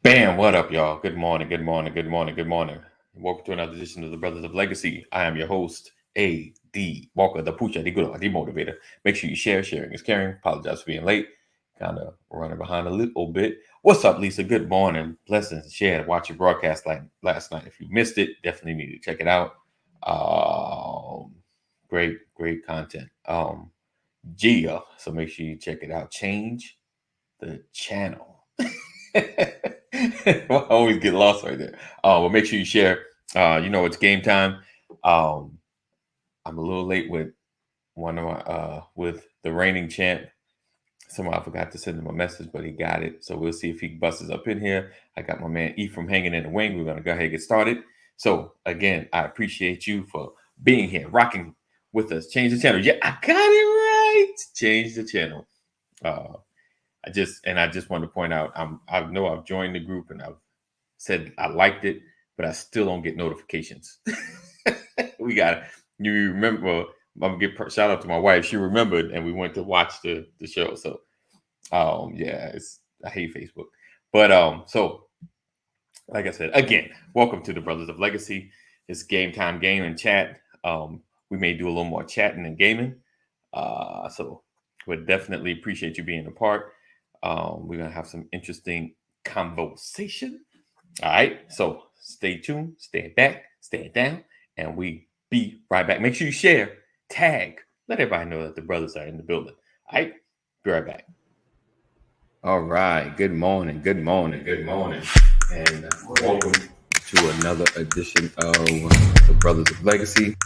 Bam, what up, y'all? Good morning, good morning, good morning, good morning. Welcome to another edition of the Brothers of Legacy. I am your host, A.D. Walker, the Pucha, the Guru, the Motivator. Make sure you share. Sharing is caring. Apologize for being late. Kind of running behind a little bit. What's up, Lisa? Good morning. Blessings. Share. Watch your broadcast like last night. If you missed it, definitely need to check it out. Great content. Gia. So make sure you check it out. Change the channel. I always get lost right there. Well, make sure you share. It's game time. I'm a little late with one of my with the reigning champ. Somehow I forgot to send him a message, but he got it. So we'll see if he busts up in here. I got my man Ephraim hanging in the wing. We're gonna go ahead and get started. So again, I appreciate you for being here, rocking with us. Change the channel. Yeah, I got it right. Change the channel. I just want to point out I know I've joined the group and I've said I liked it, but I still don't get notifications. You remember? I'm gonna give shout out to my wife. She remembered, and we went to watch the show. So I hate Facebook, but so like I said again, welcome to the Brothers of Legacy. It's game time, game and chat. We may do a little more chatting and gaming. So would definitely appreciate you being a part. We're gonna have some interesting conversation. All right, so stay tuned, stay back, stay down, and we be right back. Make sure you share, tag, let everybody know that the brothers are in the building. All right, be right back. All right, good morning, good morning, good morning, and welcome to another edition of the Brothers of Legacy.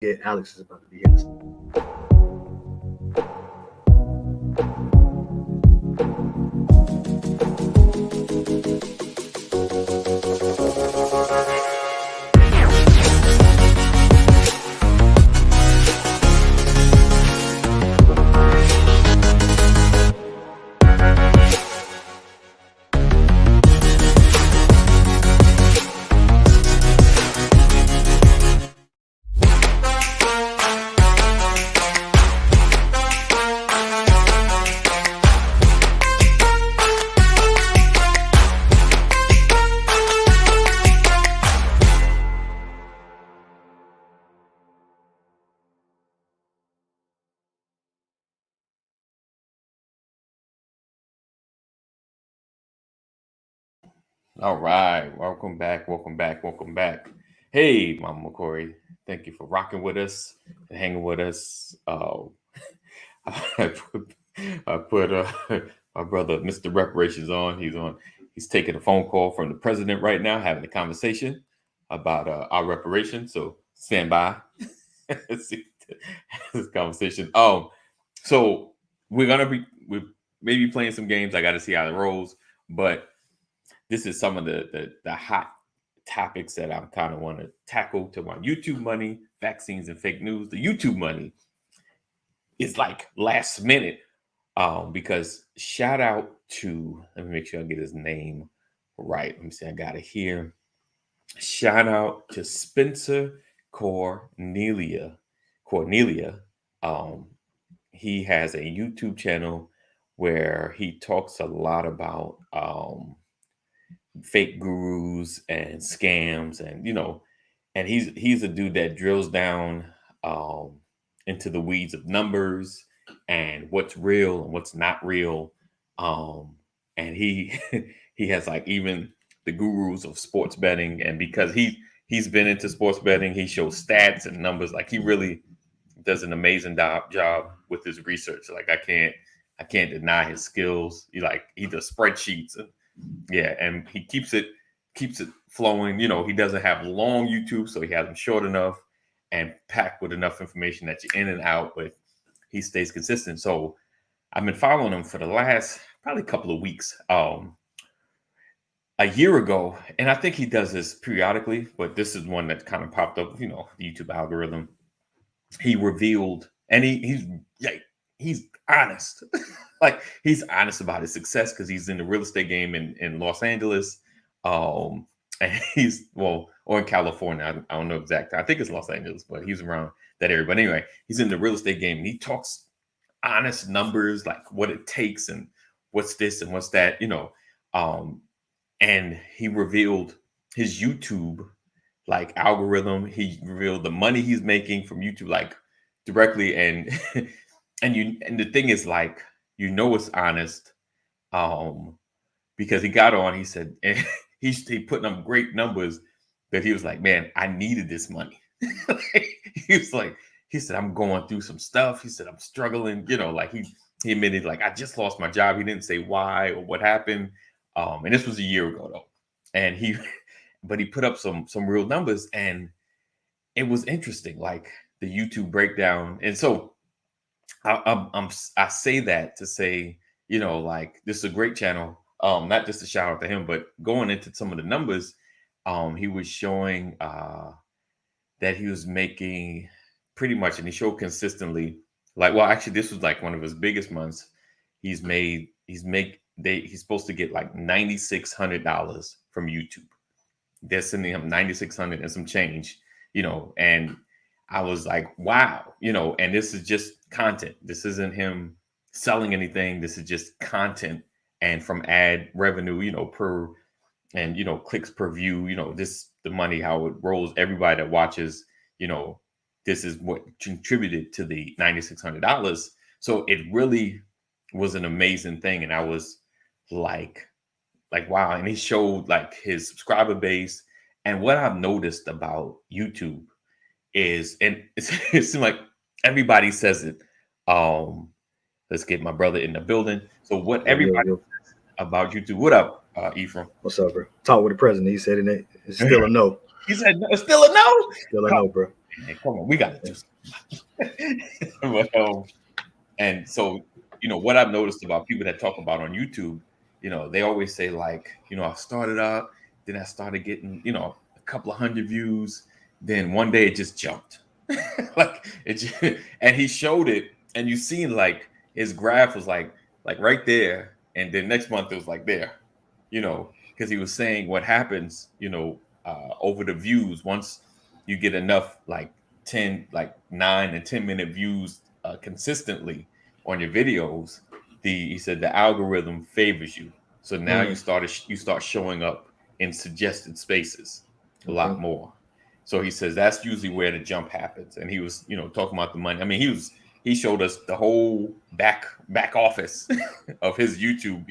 Yeah, Alex is about to be in. All right, welcome back, welcome back, welcome back. Hey, Mama Corey, thank you for rocking with us and hanging with us. I put my brother, Mr. Reparations, on. He's taking a phone call from the president right now, having a conversation about our reparations. So stand by. See this conversation. So we're maybe playing some games. I got to see how it rolls, but this is some of the hot topics that I kind of want to tackle to my YouTube money, vaccines and fake news. The YouTube money is like last minute because shout out to, let me make sure I get his name right. Let me see, I got it here. Shout out to Spencer Cornelia. He has a YouTube channel where he talks a lot about fake gurus and scams, and and he's a dude that drills down into the weeds of numbers and what's real and what's not real. And he he has like even the gurus of sports betting, and because he's been into sports betting, he shows stats and numbers. Like he really does an amazing job with his research. Like I can't deny his skills. He does spreadsheets and yeah, and he keeps it flowing. He doesn't have long YouTube, so he has them short enough and packed with enough information that you're in and out, but he stays consistent. So I've been following him for the last probably couple of weeks. A year ago, and I think he does this periodically, but this is one that kind of popped up, the YouTube algorithm. He revealed, and he's honest. Like he's honest about his success because he's in the real estate game in Los Angeles. And he's or in California. I don't know exactly. I think it's Los Angeles, but he's around that area. But anyway, he's in the real estate game and he talks honest numbers, like what it takes and what's this and what's that, and he revealed his YouTube like algorithm. He revealed the money he's making from YouTube, like directly. And and the thing is, like, it's honest, because he got on, he said, and he putting up great numbers, that he was like, man, I needed this money. He said, I'm going through some stuff. He said, I'm struggling, like he admitted, like, I just lost my job. He didn't say why or what happened. And this was a year ago though. And but he put up some real numbers, and it was interesting, like the YouTube breakdown. And so I say that to say, like, this is a great channel. Not just a shout out to him, but going into some of the numbers, he was showing that he was making pretty much, and he showed consistently, like, well, actually, this was like one of his biggest months. He's supposed to get like $9,600 from YouTube. They're sending him 9,600 and some change, and I was like, wow, and this is just content. This isn't him selling anything. This is just content, and from ad revenue, per, and, clicks per view, the money, how it rolls, everybody that watches, this is what contributed to the $9,600. So it really was an amazing thing. And I was like, wow. And he showed like his subscriber base. And what I've noticed about YouTube is, and it seems like everybody says it. Let's get my brother in the building. So what everybody says about YouTube. What up, Ephraim? What's up, bro? Talk with the president. He said it's still a no. He said it's still a no. Still a no, bro. Hey, come on, we got to do something. And so, what I've noticed about people that talk about on YouTube, they always say, like, I started out, then I started getting, a couple of hundred views, then one day it just jumped. Like it just, and he showed it, and you seen like his graph was like right there, and then next month it was like there, because he was saying what happens, over the views, once you get enough, like 9 and 10 minute views consistently on your videos, he said the algorithm favors you. So now you start showing up in suggested spaces a lot more. So he says that's usually where the jump happens. And he was, talking about the money. I mean, he showed us the whole back office of his YouTube,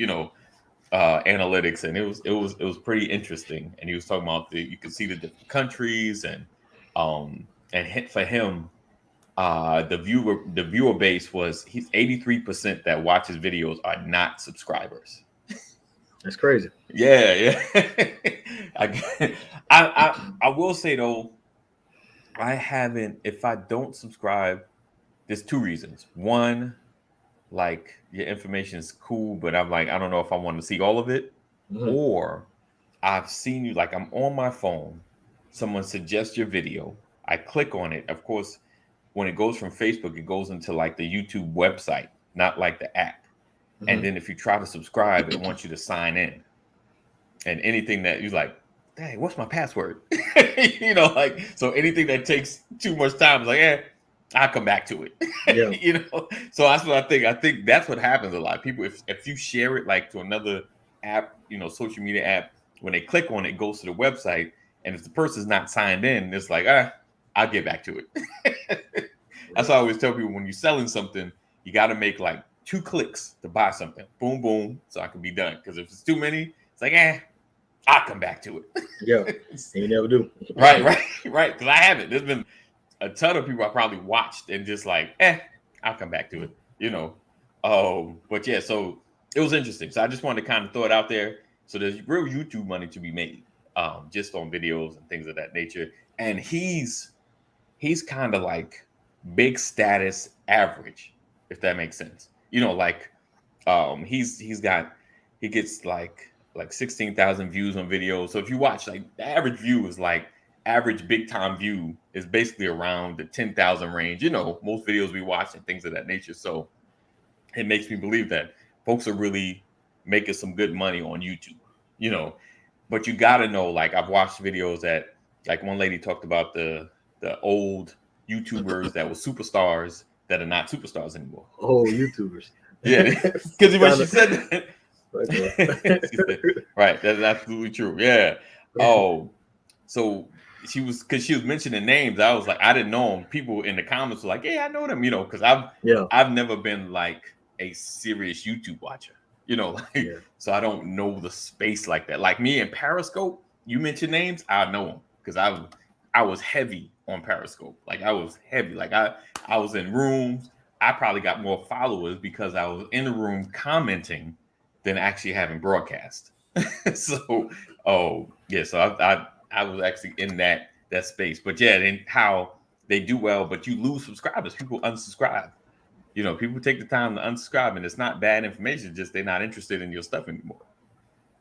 analytics, and it was pretty interesting. And he was talking about you could see the different countries, and for him, the viewer base was, he's 83% that watch his videos are not subscribers. That's crazy. Yeah. I will say though, I haven't, if I don't subscribe, there's two reasons. One, like, your information is cool, but I'm like, I don't know if I want to see all of it. Or I've seen you, like, I'm on my phone, someone suggests your video, I click on it. Of course, when it goes from Facebook, it goes into like the YouTube website, not like the app. And then if you try to subscribe, it wants you to sign in. And anything that you're like, dang, what's my password? Like, so anything that takes too much time is like, I'll come back to it. Yeah. So that's what I think. I think that's what happens a lot. People, if you share it like to another app, social media app, when they click on it, it goes to the website. And if the person's not signed in, it's like, I'll get back to it. That's why I always tell people, when you're selling something, you got to make like 2 clicks to buy something. Boom, boom, so I can be done. Because if it's too many, it's like, I'll come back to it. Yeah, you never do. Right. Because I haven't. There's been a ton of people I probably watched and just like, I'll come back to it. But yeah, so it was interesting. So I just wanted to kind of throw it out there. So there's real YouTube money to be made, just on videos and things of that nature. And he's kind of like big status average, if that makes sense. He gets like 16,000 views on videos. So if you watch, like, the average view is like, average big time view is basically around the 10,000 range, most videos we watch and things of that nature. So it makes me believe that folks are really making some good money on YouTube. but you got to know. Like I've watched videos that, like one lady talked about the old YouTubers that were superstars that are not superstars anymore. Oh, YouTubers. Yeah, because when she Kinda- said that, Right, she said, right, that's absolutely true. Yeah. Oh, so she was because she was mentioning names. I was like, I didn't know them. People in the comments were like, "Yeah, I know them," because yeah, I've never been like a serious YouTube watcher, like yeah. so I don't know the space like that. Like me and Periscope, you mention names, I know them because I was heavy on Periscope. Like I was heavy. Like I was in rooms. I probably got more followers because I was in the room commenting than actually having broadcast. So, oh yeah, so I was actually in that space. But yeah, then how they do well, but you lose subscribers. People unsubscribe. People take the time to unsubscribe, and it's not bad information. Just they're not interested in your stuff anymore.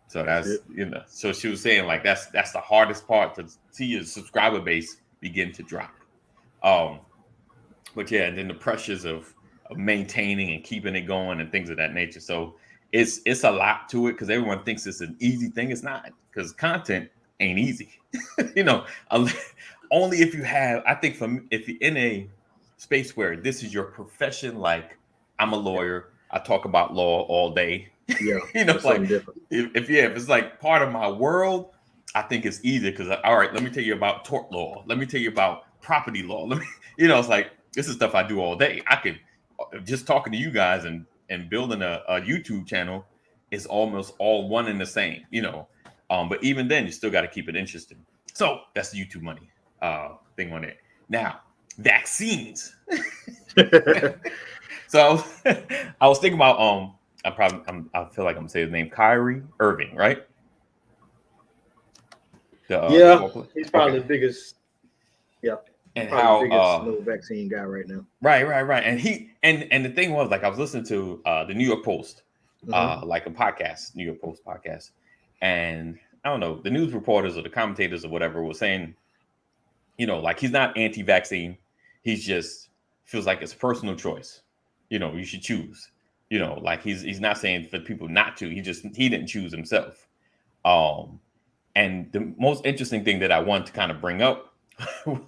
So That's that's it. So she was saying like that's the hardest part to see your subscriber base begin to drop. But yeah, and then the pressures of maintaining and keeping it going and things of that nature. So it's a lot to it because everyone thinks it's an easy thing. It's not, because content ain't easy. you know, only if you have. I think if you're in a space where this is your profession, like I'm a lawyer, I talk about law all day. Yeah, like it's something different. if it's like part of my world, I think it's easy because all right, let me tell you about tort law. Let me tell you about property law. Let me, it's like this is stuff I do all day. I could just talking to you guys and building a YouTube channel is almost all one and the same, But even then, you still got to keep it interesting. So that's the YouTube money thing on it. Now, vaccines. So I was thinking about I feel like I'm saying his name, Kyrie Irving, right? Yeah, he's probably the biggest. Yeah, and probably the how biggest vaccine guy right now. Right. And he and the thing was, like, I was listening to the New York Post, like a podcast, New York Post podcast, and I don't know, the news reporters or the commentators or whatever were saying, like he's not anti-vaccine, he's just feels like it's a personal choice. You should choose. Like he's not saying for people not to. He didn't choose himself. And the most interesting thing that I wanted to kind of bring up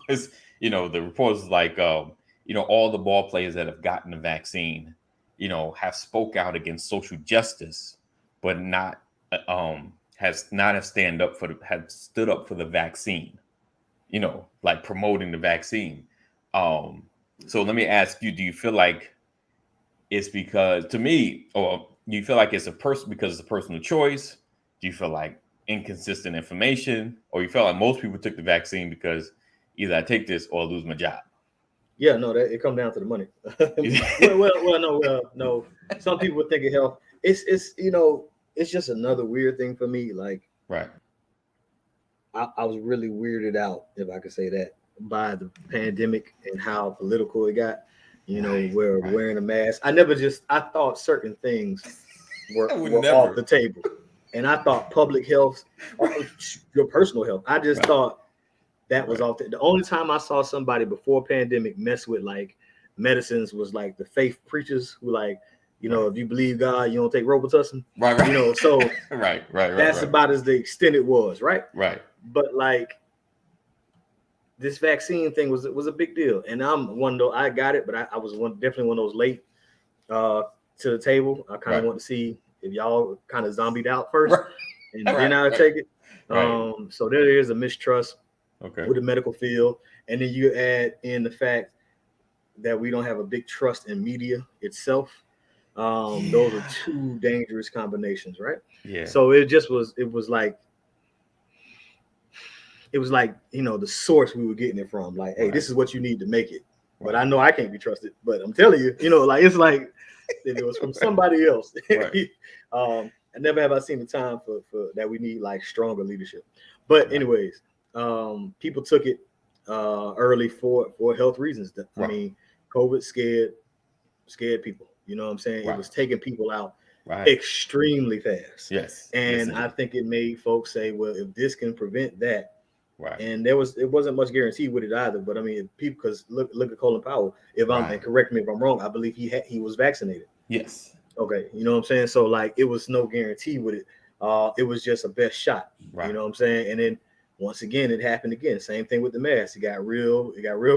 was, the reports like, all the ball players that have gotten the vaccine, have spoke out against social justice, but not, has not have have stood up for the vaccine, like promoting the vaccine. So let me ask you, do you feel like it's because, to me, or do you feel like it's because it's a personal choice? Do you feel like inconsistent information, or you feel like most people took the vaccine because either I take this or I lose my job? Yeah, no, it comes down to the money. No. Some people would think of health. It's it's just another weird thing for me. Like, right. I was really weirded out, if I could say that, by the pandemic and how political it got. Where wearing a mask. I thought certain things were off the table. And I thought public health, your personal health, I just thought that was off. The only time I saw somebody before pandemic mess with like medicines was like the faith preachers who like, if you believe God, you don't take Robitussin. Right. So right. That's about as the extent it was, right? Right. But like this vaccine thing was a big deal. And I'm one though, I got it, but I was definitely one of those late to the table. I kind of want to see if y'all kind of zombied out first, and then I'll take it. So there is a mistrust with the medical field, and then you add in the fact that we don't have a big trust in media itself. Those are two dangerous combinations, right? Yeah. So it was like the source we were getting it from. Like, hey, this is what you need to make it. But I know I can't be trusted. But I'm telling you, it's like if it was from somebody else. I never have I seen the time for that we need like stronger leadership. But anyways, people took it early for health reasons. I mean, COVID scared people. You know what I'm saying? It was taking people out extremely fast. Yes. And I think it made folks say, well, if this can prevent that. Right. And it wasn't much guarantee with it either. But I mean, people, because look at Colin Powell. And correct me if I'm wrong, I believe he was vaccinated. Yes. Okay, you know what I'm saying? So like it was no guarantee with it. It was just a best shot. Right. You know what I'm saying? And then once again, it happened again. Same thing with the mask. It got real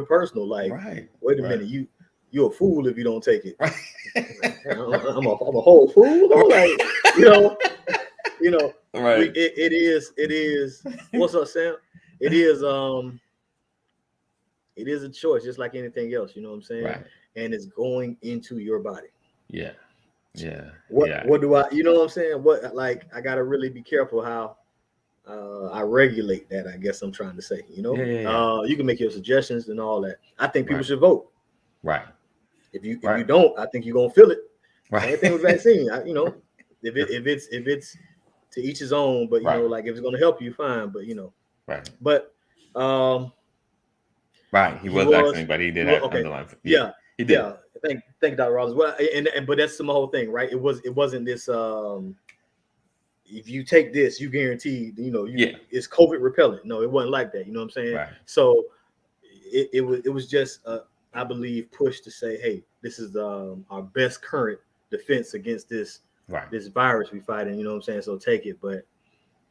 personal. Like, Right. wait a Right. minute, you're a fool if you don't take it. Right. Like, I'm a whole fool. Though? Like, you know, Right. it is. What's up, Sam? It is a choice, just like anything else. You know what I'm saying? Right. And it's going into your body. Yeah. Yeah. What do I? You know what I'm saying? What, like, I gotta really be careful how I regulate that. I guess I'm trying to say. You know, you can make your suggestions and all that. I think people should vote. Right. If you don't, I think you're gonna feel it. Right. Same thing with vaccine. If it's to each his own, but like, if it's gonna help you, fine. But Right. But right. He was vaccinated, but he did have underlying. Yeah. He did. Yeah. Thank you, Dr. Rollins. Well, but that's the whole thing, right? It wasn't this. If you take this, you guaranteed, it's COVID repellent. No, it wasn't like that. You know what I'm saying? Right. So it was just I believe push to say, hey, this is our best current defense against this virus we fighting. You know what I'm saying? So take it. But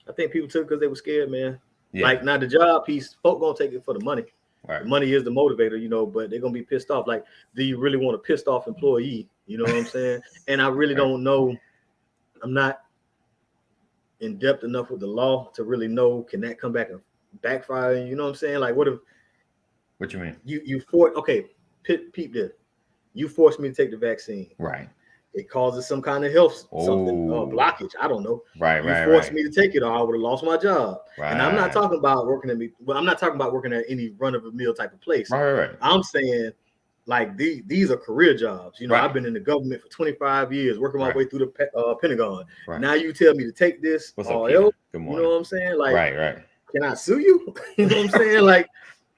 I think people took it because they were scared, man. Yeah. Like, now the job piece, folk gonna take it for the money. Right. The money is the motivator, but they're gonna be pissed off. Like, do you really want a pissed off employee? You know what I'm saying? And I really don't know. I'm not in depth enough with the law to really know, can that come back and backfire? You know what I'm saying? Like, what you mean? You peep this. You forced me to take the vaccine. Right. It causes some kind of health blockage. I don't know. You forced me to take it, or I would have lost my job. Right. And I'm not talking about working at any run-of-the-mill type of place. Right. I'm saying, like, these are career jobs. I've been in the government for 25 years, working my way through the Pentagon. Right. Now you tell me to take this. What's up, Good morning. You know what I'm saying? Like, right. Can I sue you? You know what I'm saying? Like,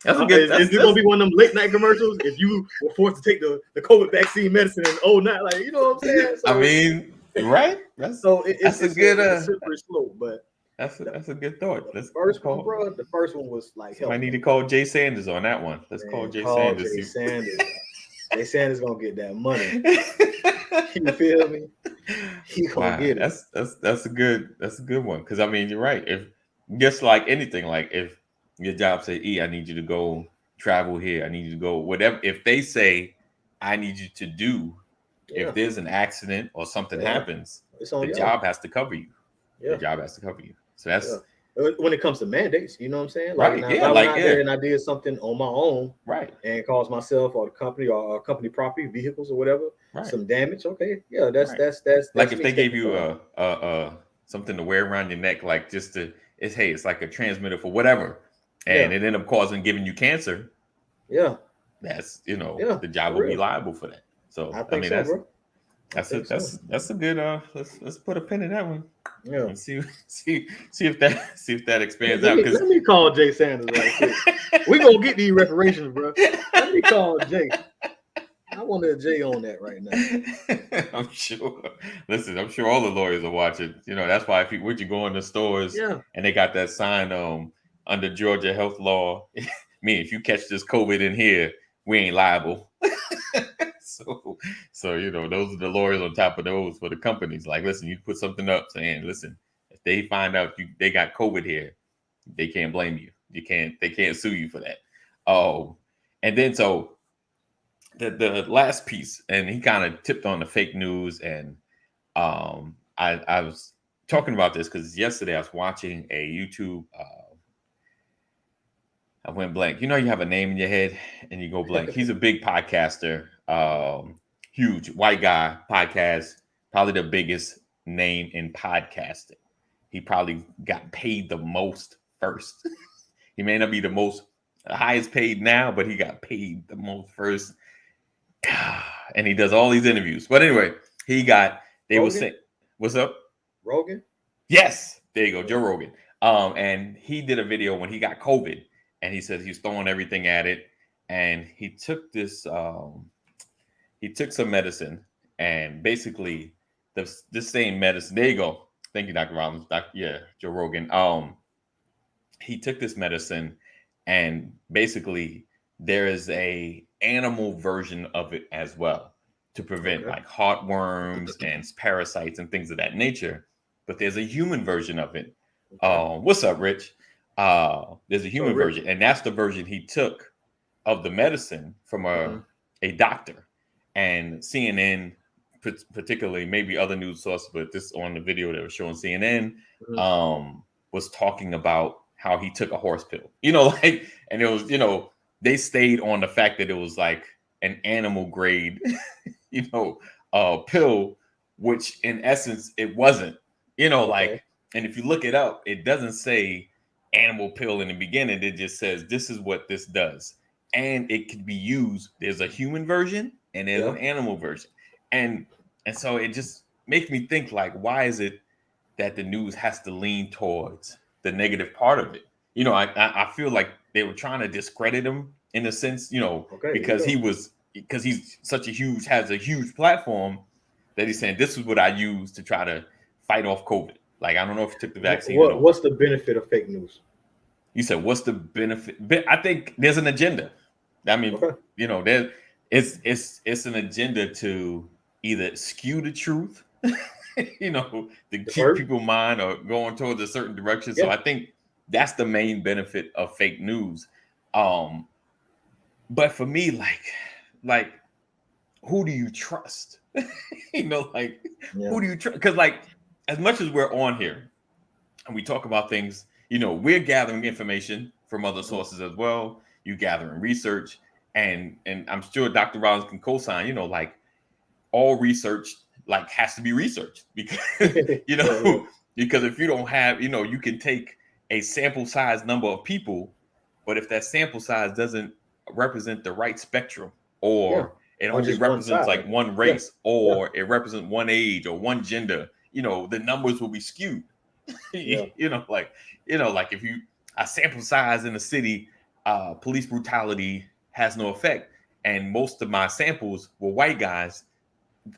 that's a good. Is it gonna be one of them late night commercials if you were forced to take the COVID vaccine medicine in 2009? Like, you know what I'm saying? So, I mean, right? That's a good slippery slope, but that's a good thought. The first one was like, I need to call Jay Sanders on that one. Let's call Jay Sanders. Jay Sanders. Jay Sanders gonna get that money. You feel me? He gonna get it. That's a good one, because I mean, you're right. If just like anything, like if your job say, I need you to go travel here, I need you to go whatever. If they say, I need you to do, if there's an accident or something happens, the job has to cover you. Yeah. The job has to cover you. So that's when it comes to mandates, you know what I'm saying? Like, now, if I went out there and I did something on my own, right, and caused myself or the company or company property, vehicles or whatever, some damage. Okay, that's like if they gave you a something to wear around your neck, like it's like a transmitter for whatever. And it ended up giving you cancer. Yeah, that's the job will be liable for that. So I mean, that's a good. Let's put a pin in that one. Yeah, and see if that expands out. Let me call Jay Sanders right quick. We gonna get these reparations, bro. Let me call Jay. I want a Jay on that right now. I'm sure. Listen, I'm sure all the lawyers are watching. That's why would you go in the stores and they got that sign under Georgia health law, if you catch this COVID in here, we ain't liable. So those are the lawyers on top of those for the companies. Like, listen, you put something up saying, listen, if they find out they got COVID here, they can't blame you. They can't sue you for that. Oh, and then so the last piece, and he kind of tipped on the fake news, and I was talking about this because yesterday I was watching a YouTube. I went blank. You have a name in your head and you go blank. He's a big podcaster, huge white guy podcast, probably the biggest name in podcasting. He probably got paid the most first. He may not be the highest paid now, but he got paid the most first. And he does all these interviews. But anyway, they were saying, what's up? Rogan? Yes. There you go. Joe Rogan. And he did a video when he got COVID. And he said he's throwing everything at it. And he took this, he took some medicine, and basically this same medicine, there you go. Thank you, Dr. Rollins. Joe Rogan. He took this medicine, and basically there is a animal version of it as well to prevent like heartworms and parasites and things of that nature. but there's a human version of it. Okay. What's up, Rich? There's a So human Rich. version, and that's the version he took of the medicine from Mhm. a doctor. And CNN, particularly maybe other news sources, but this on the video that was showing CNN, Mhm. was talking about how he took a horse pill. Like, and it was, they stayed on the fact that it was like an animal grade, pill, which in essence it wasn't. Okay. Like, and if you look it up, it doesn't say animal pill in the beginning. It just says this is what this does, and it could be used. There's a human version and there's Yeah. an animal version, and so it just makes me think, like, why is it that the news has to lean towards the negative part of it? I feel like they were trying to discredit him in a sense, Okay. Here we because go. he's such has a huge platform that he's saying this is what I use to try to fight off COVID. Like, I don't know if you took the vaccine or not. What's the benefit of fake news? You said, what's the benefit? I think there's an agenda. I mean, Okay. there it's an agenda to either skew the truth, to keep Divert. people's mind or going towards a certain direction. So Yeah. I think that's the main benefit of fake news. Um, but for me, like who do you trust? Like, Yeah. who do you trust? Because, like, as much as we're on here and we talk about things, we're gathering information from other Mhm. sources as well. You gathering research, and I'm sure Dr. Rollins can co-sign. Like, all research like has to be researched because Yeah. Yeah. because if you don't have, you can take a sample size number of people, but if that sample size doesn't represent the right spectrum, Yeah. or it Or only just one represents side. like one Yeah. race, Yeah. or it represents one age or one gender, the numbers will be skewed. Yeah. Like if you a sample size in a city, police brutality has no effect, and most of my samples were white guys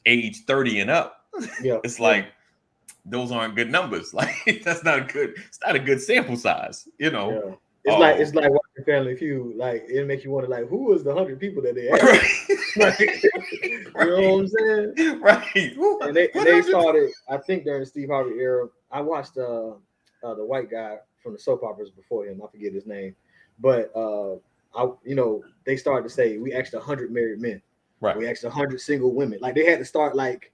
age 30 and up. Yeah. It's Yeah. like those aren't good numbers. Like, it's not a good sample size. Yeah. It's Um, like watching Family Feud. Like it make you wonder, like, who was the 100 people that they asked? right, Like, you know what I'm saying? right. And they started, I think, during the Steve Harvey era. I watched the white guy from the soap operas before him. I forget his name, but they started to say we asked 100 married men, Right, we asked 100 single women. Like they had to start like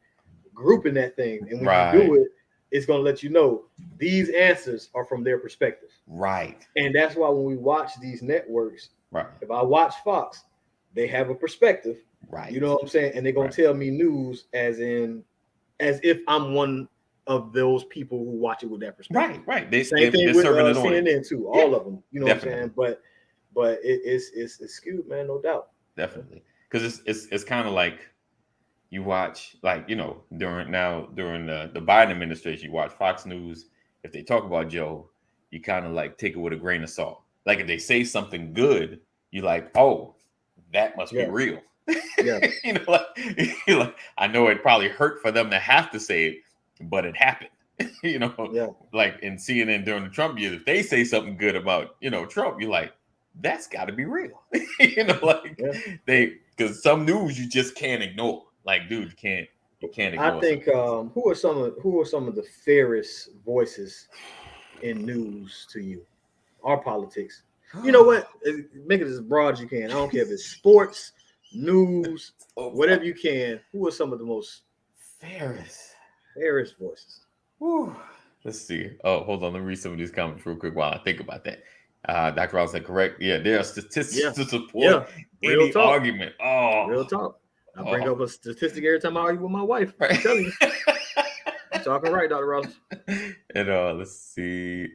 grouping that thing, and when you do right, it, it's gonna let you know these answers are from their perspective. right, And that's why when we watch these networks, right, if I watch Fox, they have a perspective. right, You know what I'm saying? And they're gonna right, tell me news as if I'm one of those people who watch it with that perspective. right. Same thing They're with serving an audience. CNN too. Yeah, All of them. You know what I'm definitely. saying? But it's skewed, man, no doubt. Definitely, because it's kind of like you watch, like, during the Biden administration, you watch Fox News. If they talk about Joe, you kind of like take it with a grain of salt. Like, if they say something good, you're like, oh, that must be Yeah, real. yeah, Like, I know it probably hurt for them to have to say it, but it happened. yeah, Like in CNN during the Trump years, if they say something good about Trump, you're like, that's got to be real. Like, yeah. because some news you just can't ignore. Like, dude, you can't I ignore some think things. who are some of the fairest voices in news to you? Our politics. You know what? Make it as broad as you can. I don't care if it's sports, news, Oh, whatever you can. Who are some of the most Ferris. fairest voices? Whew. Let's see. Oh, hold on. Let me read some of these comments real quick while I think about that. Dr. Ross said, correct. Yeah, there are statistics Yeah, to support yeah. Real any talk. argument. Real talk. I bring Oh, up a statistic every time I argue with my wife. I'm right. telling you, you're talking right, Dr. Rollins. And let's see.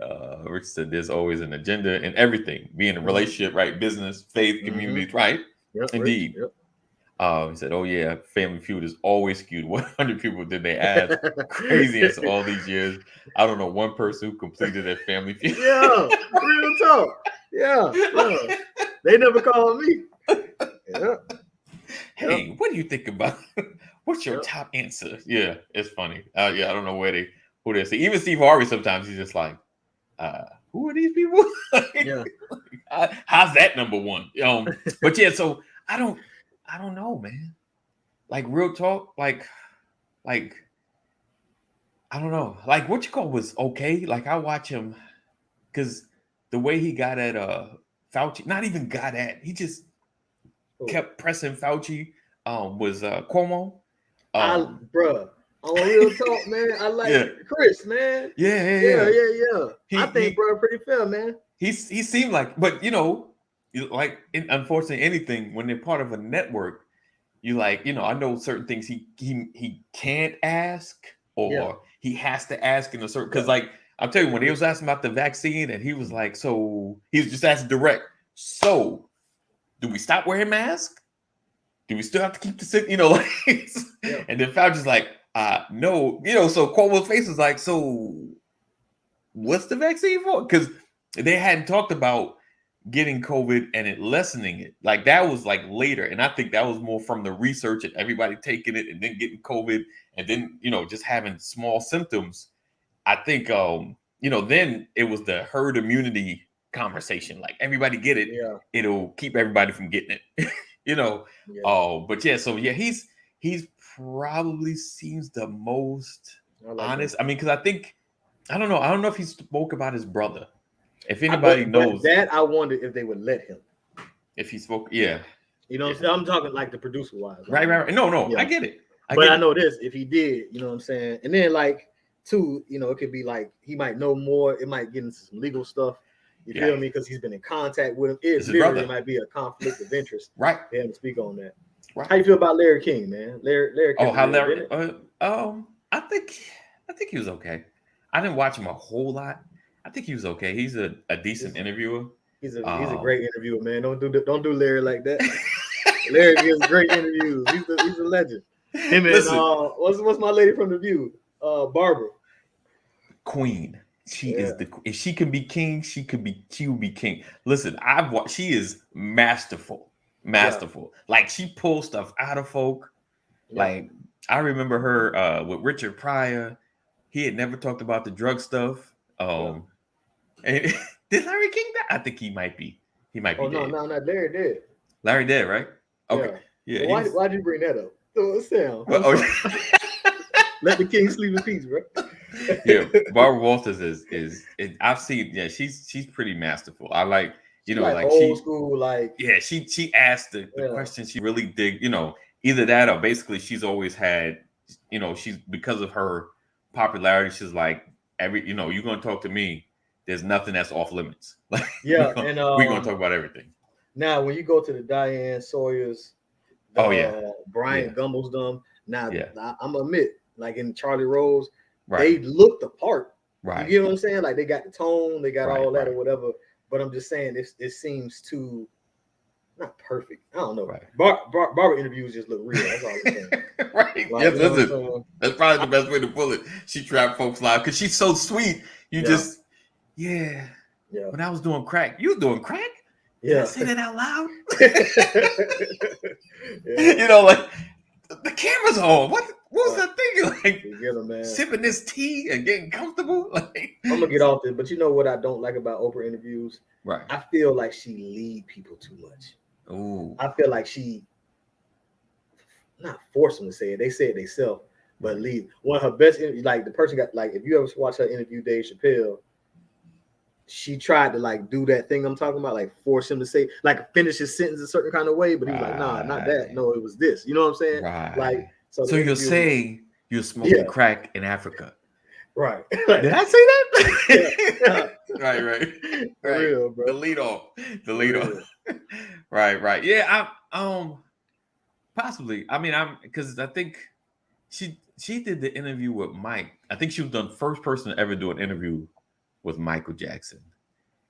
Rich said there's always an agenda in everything. Being a Mm-hmm. relationship, right? Business, faith, Mm-hmm. communities, right? Yep, Rich. Indeed. Yep. He said, "Oh yeah, Family Feud is always skewed. 100 people did they ask? Craziness all these years. I don't know one person who completed their Family Feud." Yeah, real talk. Yeah, yeah. They never called me. Yeah, Hey, what do you think about? What's your yep. top answer? Yeah, it's funny. Yeah, I don't know who they say. Even Steve Harvey sometimes he's just like, who are these people? Yeah. How's that number one? But yeah, so I don't know, man. Like, real talk, like I don't know. Like what you call was okay. Like I watch him because the way he got at Fauci, not even got at, he just Oh, kept pressing Fauci. Was Cuomo. Um, bruh, on real talk, man. I like yeah, Chris, man. yeah, yeah, Yeah, yeah. yeah, yeah. He I think he bro pretty fair, man. he seemed like, but like unfortunately, anything when they're part of a network, you like, I know certain things he can't ask Yeah, or he has to ask in a certain because yeah. like I'll tell you when he was asking about the vaccine and he was like, so he was just asking direct. So do we stop wearing masks? Do we still have to keep the sit? Like, Yeah. and then Fauci's like, no, so Cuomo's face was like, so what's the vaccine for? Because they hadn't talked about getting COVID and it lessening it. Like that was like later. And I think that was more from the research and everybody taking it and then getting COVID and then, just having small symptoms. I think then it was the herd immunity conversation. Like everybody get it, Yeah, it'll keep everybody from getting it. you know. yeah. Oh, but yeah, so yeah, he's probably seems the most I like him. honest. I mean, because I don't know. I don't know if he spoke about his brother. If I, anybody but knows that I wonder if they would let him. if he spoke, yeah. You know what I'm saying? I'm talking like the producer wise. Right. No, I Yeah. get it. But I know this, if he did, you know what I'm saying? And then like too, it could be like he might know more, it might get into some legal stuff. You feel me? Because he's been in contact with him. It's his Literally brother. might be a conflict of interest Right. for him to speak on that. Right. How you feel about Larry King, man? Larry King. Oh, how Larry? I think he was okay. I didn't watch him a whole lot. I think he was okay. He's a decent interviewer. He's a great interviewer, man. Don't do Larry like that. Larry gives great interviews. He's a legend. Him and what's my lady from The View? Barbara. Queen. She is if she can be king, she will be king. Listen, I've watched. She is masterful. Yeah. Like she pulls stuff out of folk. Yeah. Like I remember her with Richard Pryor. He had never talked about the drug stuff. And did Larry King die? I think he might be. He might be. Oh dead. no, Larry dead. Larry dead, right? Okay. Yeah. Well, why'd you bring that up? Sam. Let the king sleep in peace, bro. Yeah, Barbara Walters is I've seen. Yeah, she's pretty masterful. I like like old school, like she asked the question she really dig. Either that or basically she's always had. She's because of her popularity. She's like you're gonna talk to me. There's nothing that's off limits. Like we're gonna talk about everything. Now, when you go to the Diane Sawyer's, Brian Gumbel's them. Now, I'm gonna admit, like in Charlie Rose, they look the part. Right. You get what I'm saying? Like they got the tone, they got all that or whatever. But I'm just saying, it seems too not perfect. I don't know. Right. Barbara interviews just look real. That's all I'm saying. Right. Like, that's probably the best way to pull it. She trapped folks live because she's so sweet. You just When I was doing crack, you was doing crack. Yeah. Did I say that out loud? Like the camera's on. What was that thing? Like sipping this tea and getting comfortable. Like I'm gonna get off this, but you know what I don't like about Oprah interviews? Right. I feel like she lead people too much. Ooh. I feel like she not force them to say it. They say it themselves, but lead. One of her best like the person got like if you ever watch her interview Dave Chappelle. She tried to like do that thing I'm talking about, like force him to say, like finish his sentence a certain kind of way, but he was like, nah, not that. No, it was this. You know what I'm saying? Right. Like, so you're saying you're smoking crack in Africa. Right. Did I say that? Right. For real, bro. The lead off. Right. Yeah, possibly. I mean, because I think she did the interview with Mike. I think she was the first person to ever do an interview with Michael Jackson.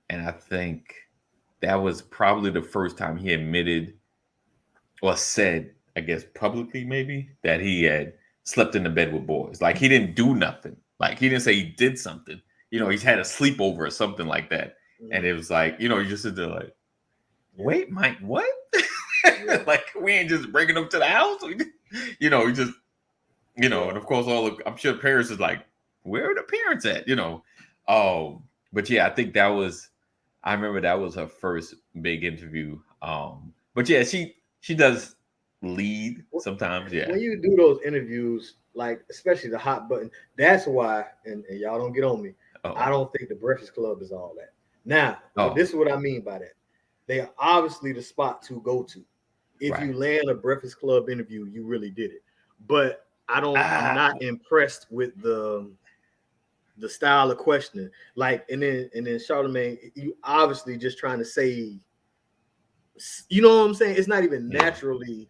And I think that was probably the first time he admitted or said, I guess publicly maybe, that he had slept in the bed with boys. Like he didn't do nothing. Like he didn't say he did something. He's had a sleepover or something like that. Mm-hmm. And it was like, you just sit there like, wait, Mike, what? Like we ain't just bringing them to the house. We just, and of course I'm sure parents is like, where are the parents at? But yeah, I think I remember that was her first big interview. But yeah, she does lead sometimes. Yeah. When you do those interviews, like especially the hot button, that's why, and y'all don't get on me. I Oh. don't think the Breakfast Club is all that. Now, Oh. this is what I mean by that. They are obviously the spot to go to. If Right. you land a Breakfast Club interview, you really did it. But I'm not impressed with the style of questioning. Like, and then Charlamagne, you obviously just trying to say, you know what I'm saying? It's not even naturally.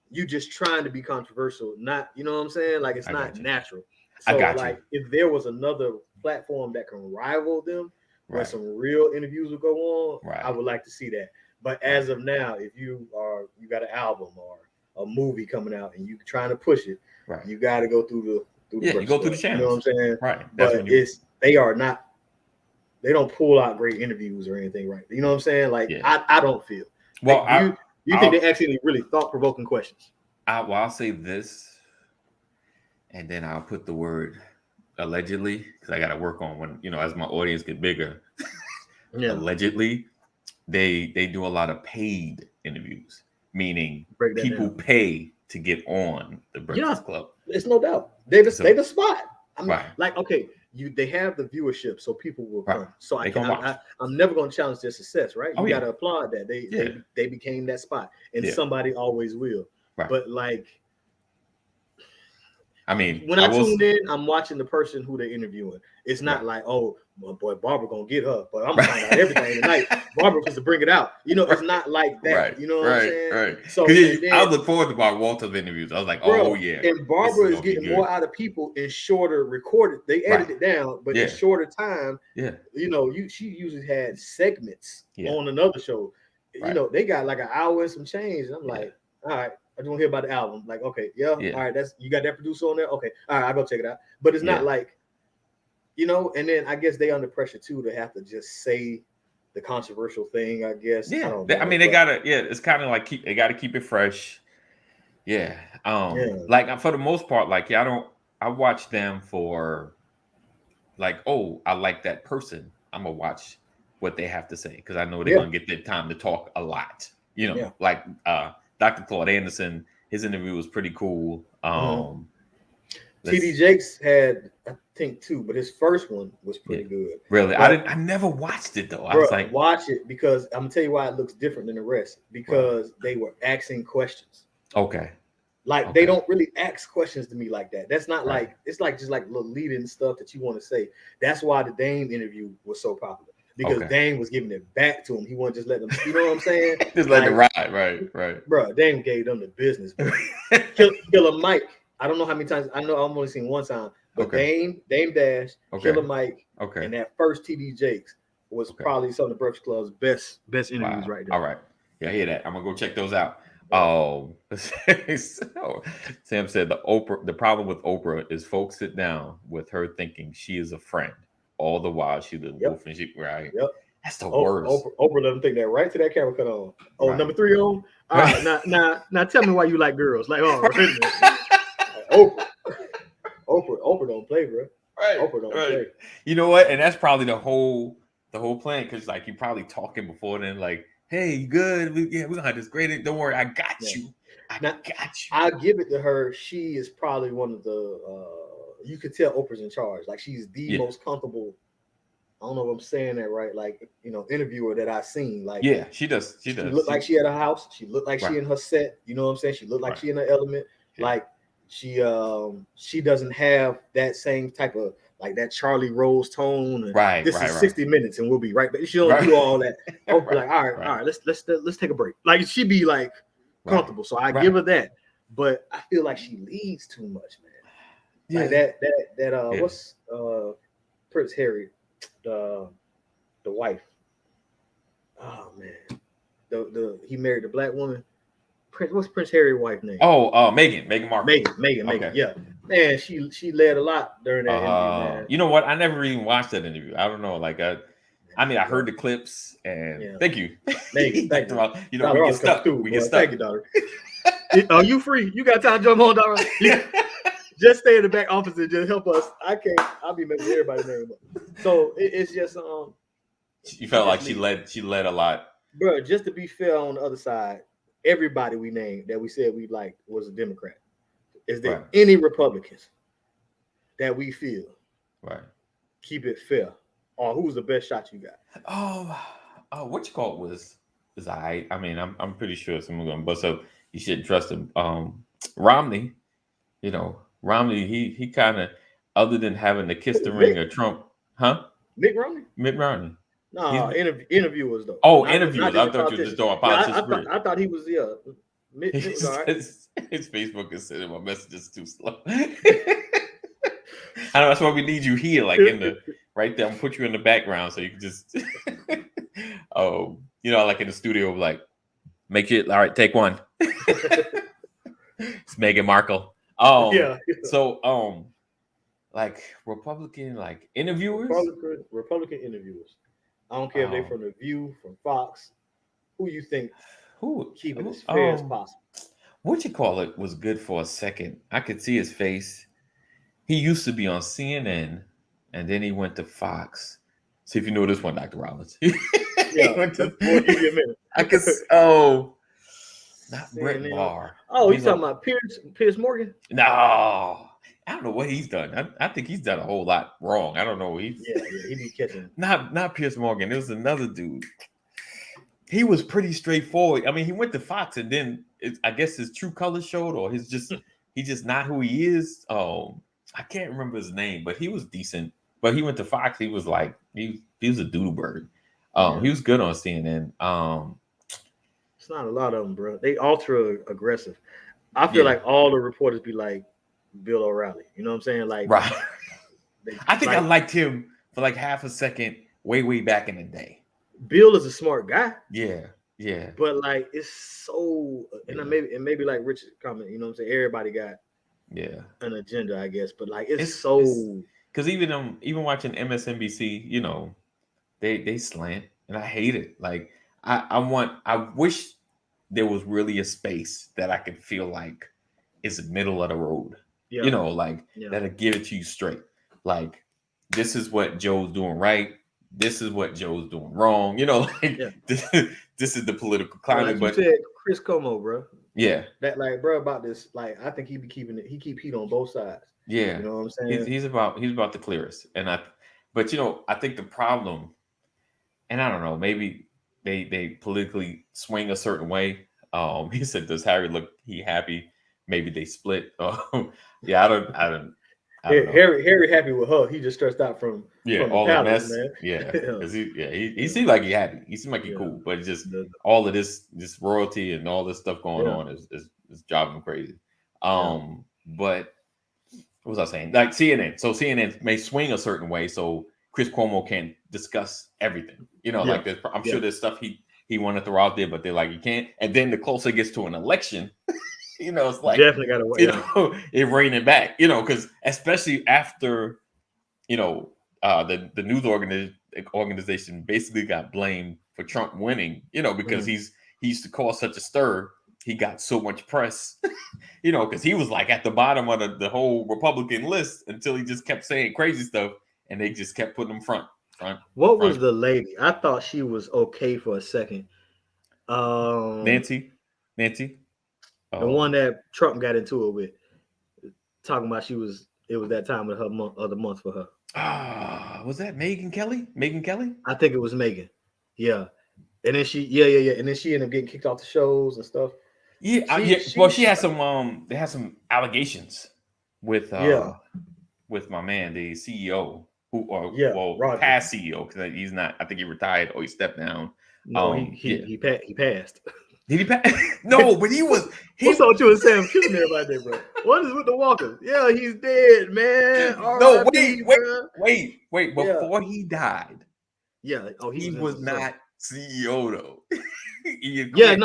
You just trying to be controversial, not, you know what I'm saying? Like, it's not natural. So, I got like, if there was another platform that can rival them, where Right. some real interviews will go on, Right. I would like to see that. But as of now, if you got an album or a movie coming out and you trying to push it, Right. you got to go through the you go through the channels. You know what I'm saying? Right. But they don't pull out great interviews or anything, right? You know what I'm saying? Like, I don't feel. Well, like, you think they actually really thought-provoking questions? I'll say this, and then I'll put the word allegedly, because I got to work on when, as my audience get bigger. Allegedly, they do a lot of paid interviews, meaning people pay to get on the Breakfast Club. It's no doubt. They the spot. I mean, like, okay, they have the viewership, so people will come. So I'm never going to challenge their success, right? You got to applaud that they became that spot, and somebody always will. Right. But like, I mean, when I tune in, I'm watching the person who they're interviewing. It's not like, oh, my boy Barbara gonna get her, but I'm gonna find out everything tonight. Barbara was to bring it out. It's not like that. Right. You know what I'm saying? Right. So I look forward to Barbara Walters' interviews. I was like, oh yeah. And Barbara is getting more out of people in shorter recorded. They edit it down, but in shorter time. Yeah. She usually had segments on another show. Right. They got like an hour and some change. And I'm like, all right. I don't hear about the album. Like, okay, all right, you got that producer on there? Okay, all right, I'll go check it out. But it's not like, and then I guess they under pressure too to have to just say the controversial thing, I guess. Yeah. I don't know, they gotta, it's kind of like they gotta keep it fresh. Yeah. Like, for the most part, like, I watch them for like, oh, I like that person. I'm gonna watch what they have to say, because I know they're gonna get their time to talk a lot. Like Dr. Claude Anderson, his interview was pretty cool. TD Jakes had, I think, 2, but his first one was pretty good. Really? I never watched it though. I was like, watch it, because I'm gonna tell you why it looks different than the rest, because they were asking questions. Okay. Like, they don't really ask questions to me like that. That's not like, it's like just like little lead-in stuff that you want to say. That's why the Dame interview was so popular. Because Dame was giving it back to him. He wasn't just letting them, you know what I'm saying? Just let it ride, right. Bro, Dame gave them the business. Killer Mike. I don't know how many times. I know I've only seen one time. But Dame Dash, Killer Mike, and that first TD Jakes was probably some of the Breakfast Club's best interviews right there. All right. Yeah, I hear that. I'm going to go check those out. Sam said the problem with Oprah is folks sit down with her thinking she is a friend. All the while she the wolf and she That's the worst. Oprah let them think that right to that camera cut on. Oh, number 3 on. All right, now tell me why you like girls. Like, Oprah don't play, bro. Right. Oprah don't play. You know what? And that's probably the whole plan, because like you probably talking before then, like, hey, you good? We're gonna have this great. Don't worry, I got you. I got you. I'll give it to her. She is probably one of the. You could tell Oprah's in charge. Like, she's the most comfortable. I don't know if I'm saying that right. Like, interviewer that I've seen. Like, she does. She looked like she at her house. She looked like she in her set. You know what I'm saying? She looked like she in her element. Yeah. Like, she doesn't have that same type of, like, that Charlie Rose tone. And this is 60 minutes and we'll be right back. She don't do all that. Oprah, like, all right, let's take a break. Like, she be like comfortable. So I give her that. But I feel like she leads too much, man. Yeah. Like that what's Prince Harry, the wife. Oh man. He married the black woman. What's Prince Harry's wife's name? Oh, Meghan Markle. Meghan. Yeah. Man, she led a lot during that interview, man. You know what? I never even watched that interview. I don't know. Like, I heard the clips, and thank you. Meghan, thank you. We get stuck. We get stuck. Thank you, daughter. Are you free? You got time to jump on, daughter? Yeah. Just stay in the back office and just help us. I'll be making everybody's name up. So it's just you felt like she led a lot. Bro, just to be fair on the other side, everybody we named that we said we liked was a Democrat. Is there Right. any Republicans that we feel Right. keep it fair, or who's the best shot you got? What you call it was I mean, I'm pretty sure someone's gonna bust up. You shouldn't trust him. Romney, Romney, he kind of, other than having to kiss the ring of Trump, huh? Mitt Romney? Mitt Romney. No, interviewers though. Oh, Not interviewers. just I thought you were just doing politicians. politics. I thought he was Mitt was all right. His Facebook is sending my messages too slow. I know that's why we need you here, like in the right there. I'm gonna put you in the background so you can just, like in the studio, like make it all right. Take one. It's Meghan Markle. Yeah. So like Republican like interviewers. Republican interviewers. I don't care if they're from The View, from Fox. Who you think keep it as fair as possible? What you call it was good for a second. I could see his face. He used to be on CNN, and then he went to Fox. See if you know this one, Dr. Rollins. Yeah, we'll give you a minute. I could. Not Brett Barr. Oh, you talking about Piers Morgan? No, I don't know what he's done. I think he's done a whole lot wrong. I don't know. He be catching. Not Piers Morgan. It was another dude. He was pretty straightforward. I mean, he went to Fox, and then I guess his true colors showed, or he's just not who he is. I can't remember his name, but he was decent. But he went to Fox. He was like he was a doodle bird. He was good on CNN. It's not a lot of them, bro. They ultra aggressive. I feel like all the reporters be like Bill O'Reilly. You know what I'm saying? Like, right. I think I liked him for like half a second, way back in the day. Bill is a smart guy. Yeah. But like, it's so, and maybe like Richard comment. You know what I'm saying? Everybody got an agenda, I guess. But like, it's so because even watching MSNBC, they slant, and I hate it. Like, I wish there was really a space that I could feel like is the middle of the road. Yeah. That'll give it to you straight. Like, this is what Joe's doing right. This is what Joe's doing wrong. This is the political climate. Like you said, Chris Cuomo, bro. Yeah. That like, bro, about this, like, I think he be keeping it. He keep heat on both sides. Yeah. You know what I'm saying? He's about the clearest. But I think the problem, and I don't know, maybe they politically swing a certain way. He said, "Does Harry look happy?" Maybe they split. Yeah, I don't know. Harry happy with her. He just stressed out from all the palace, mess. man. Yeah, because he seemed like he happy. He seemed like he cool, but just all of this royalty and all this stuff going on is driving him crazy. But what was I saying? Like CNN. So CNN may swing a certain way, so Chris Cuomo can't discuss everything. Like this. I'm sure there's stuff he wanted to throw out there, but they're like, you can't. And then the closer it gets to an election, it's like definitely got to wait. It reining back. Because especially after, the news organization basically got blamed for Trump winning. Because he used to cause such a stir. He got so much press, because he was like at the bottom of the whole Republican list until he just kept saying crazy stuff, and they just kept putting him front. What was the lady? I thought she was okay for a second. Nancy, the one that Trump got into it with, talking about it was that time of the month for her. Was that Megyn Kelly? Megyn Kelly? I think it was Megyn. Yeah, and then she, and then she ended up getting kicked off the shows and stuff. She had some. They had some allegations with my man, the CEO. Past CEO, because he's not. I think he retired or he stepped down. No, he passed. Did he pass? No, but he was. He thought you were Sam killing everybody there, bro. What is with the Walkers? Yeah, he's dead, man. No, wait. Before he died, he was not CEO though. They stepped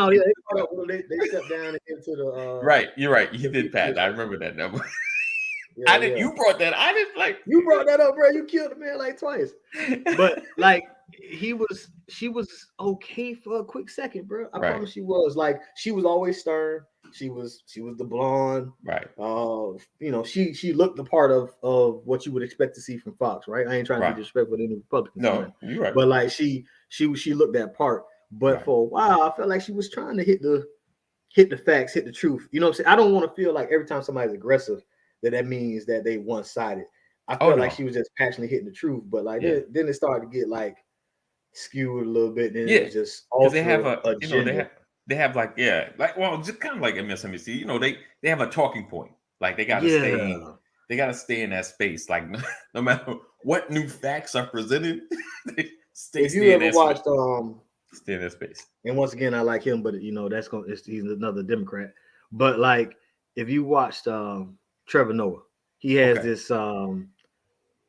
down into the. Right, you're right. He did pass. I remember that number. I didn't. You brought that. I didn't like. You brought that up, bro. You killed the man like twice. But like, she was okay for a quick second, bro. I promise she was. Like, she was always stern. She was the blonde. Right. She looked the part of what you would expect to see from Fox, right? I ain't trying to be disrespectful to any Republicans. No, you're right. But like, she looked that part. But for a while, I felt like she was trying to hit the hit the facts, hit the truth. You know what I'm saying? I don't want to feel like every time somebody's aggressive that means that they one-sided. I Oh felt like no. she was just passionately hitting the truth, but like Yeah. then it started to get like skewed a little bit. Then it Yeah. was just Because they have ultra a, agenda. they have like, yeah, like, well, just kind of like MSNBC, they have a talking point. Like Yeah. they gotta stay in that space. Like no matter what new facts are presented, they If you stay in ever that space. watched Stay in that space. and once again I like him, but he's another Democrat. But like if you watched Trevor Noah, he has Okay.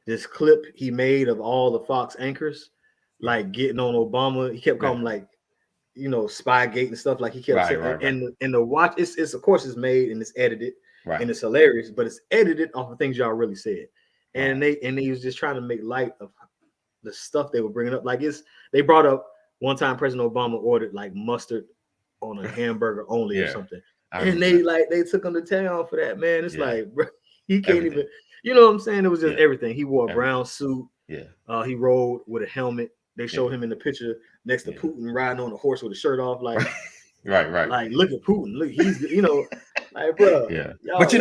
this clip he made of all the Fox anchors Right. like getting on Obama. He kept calling Yeah. him like Spygate and stuff. Like he kept saying, Right. and the watch, it's of course it's made and it's edited Right. and it's hilarious, but it's edited off of things y'all really said. And Right. he was just trying to make light of the stuff they were bringing up. Like they brought up one time President Obama ordered like mustard on a hamburger only or Yeah. something, I and remember that. they took him to town for that. Man, it's Yeah. like bro, he can't Everything. even. You know what I'm saying? It was just Yeah. everything. He wore a Everything. brown suit. Yeah. He rode with a helmet. They showed Yeah. him in the picture next to Yeah. Putin riding on a horse with a shirt off. Like, Right. like look at Putin. Look, he's like, bro. Yeah. Y'all, But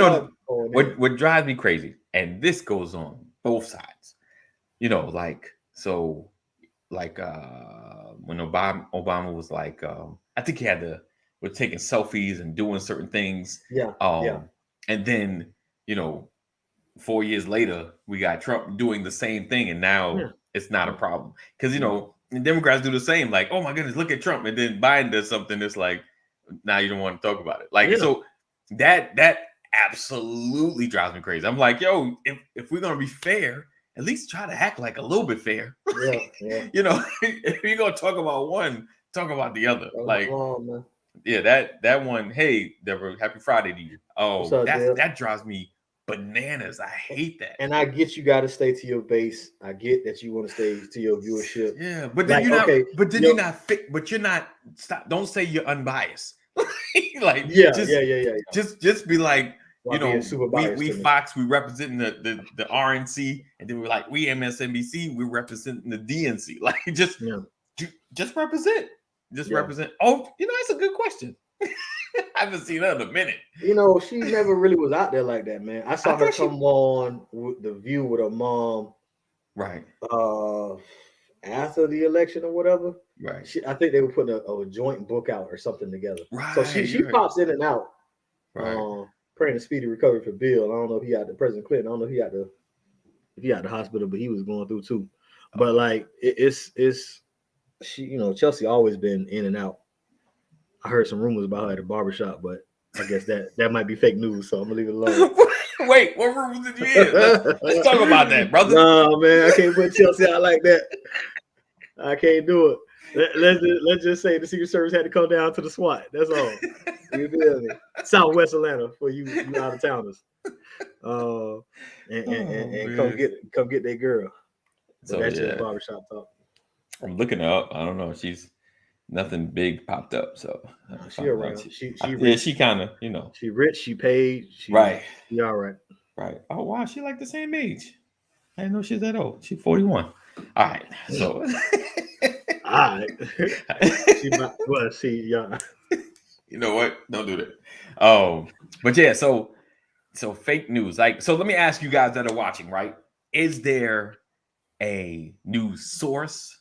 what what drives me crazy, and this goes on both sides, like so, like when Obama was like, I think he was taking selfies and doing certain things. Yeah. And then 4 years later, we got Trump doing the same thing, and now it's not a problem because and Democrats do the same. Like, oh my goodness, look at Trump, and then Biden does something that's like, now you don't want to talk about it. Like, so that absolutely drives me crazy. I'm like, yo, if we're gonna be fair, at least try to act like a little bit fair. Yeah. If you're gonna talk about one, talk about the other. Like, man. yeah, that one. Hey, Deborah, happy Friday to you. Oh, up, that drives me bananas. I hate that. And I get you got to stay to your base. I get that you want to stay to your viewership. Yeah, but then you're not fit. But you're not. Stop. Don't say you're unbiased. Like, just be like, we Fox, we representing the RNC, and then we're like, we MSNBC, we're representing the DNC. Like, just represent. Represent. Oh, that's a good question. I haven't seen her in a minute. She never really was out there like that, man. I saw her come on with The View with her mom, right? After the election or whatever, right? I think they were putting a joint book out or something together. Right. So she pops in and out. Right. Praying a speedy recovery for Bill. I don't know if he got the President Clinton. I don't know if he got the hospital, but he was going through too. But like it's she, Chelsea always been in and out. I heard some rumors about her at the barbershop, but I guess that might be fake news, so I'm gonna leave it alone. Wait, what rumors did you hear? Let's talk about that, brother. No, man, I can't put Chelsea out like that. I can't do it. Let's just say the Secret Service had to come down to the SWAT. That's all. You feel me? Southwest Atlanta for you out of towners. And come get that girl. So that's just barbershop talk. I'm looking her up. I don't know. She's nothing big popped up. So she around. She kind of, She rich. She paid. Right. She all right. Right. Oh wow, she like the same age. I didn't know she's that old. She's 41. All right. So. All right. Yeah. You know what? Don't do that. But yeah. So fake news. Like, so let me ask you guys that are watching. Right? Is there a news source